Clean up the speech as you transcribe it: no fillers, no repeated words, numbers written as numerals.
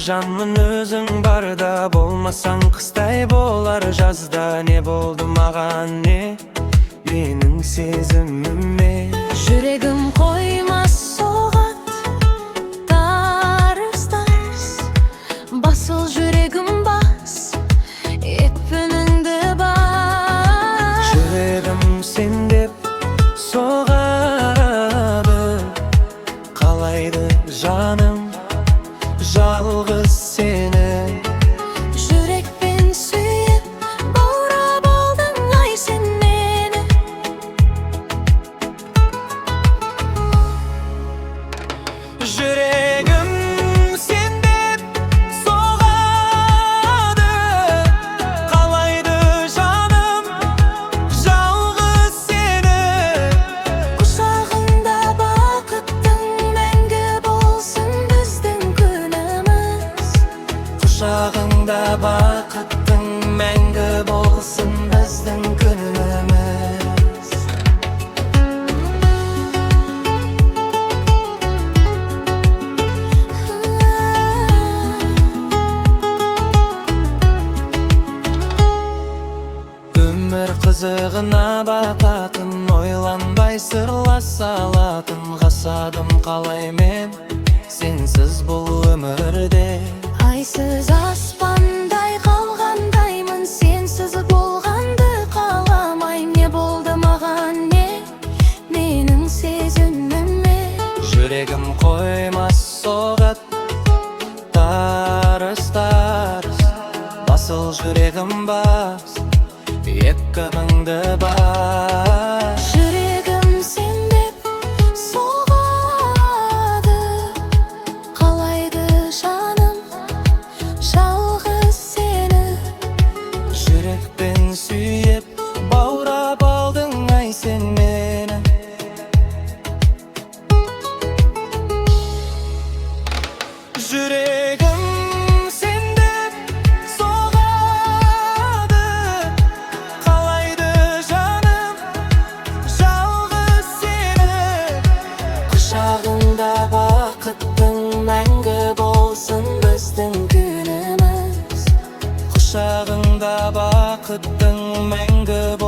Жанның өзің барда, болмасаң қыстай болар жазда. Не болды маған, не менің сезіміме? Жүрегім қоймас соғат, тарс-тарс. Басыл жүрегім бас, екпініңді бас. Жүрегім сен деп соғады, қалайды жаным жалғыз сені. Жүрекпен сүйіп баурап алдың ай сен мені. Жүрегім сен деп соғады, қалайды жаным жалғыз сені. Құшағында бақыттың мәңгі болсын біздің күніміз. Құшағыңда бақыттың мәңгі болсын біздің күніміз. Өмір қызығына бататын, ойланбай сырласа алатын. Ғасадым қалай мен сенсіз бұл өмірде. Айсыз аспандай қалғандаймын, сенсіз болғанды қаламайм. Не болды маған, не менің сезіміме? Жүрегім қоймас соғат, тарс-тарс. Басыл жүрегім бас, екпініңді бас. Жүрегім сен деп соғады, қалайды жаным жалғыз сені. Жүрекпен сүйіп баурап алдың ай сен мені. Жүрегім сен деп соғады, қалайды жаным жалғыз сені. Құшағында бақыттың мәңгі болсын біздің күніміз. Құшағында бақыттың мәңгі болсын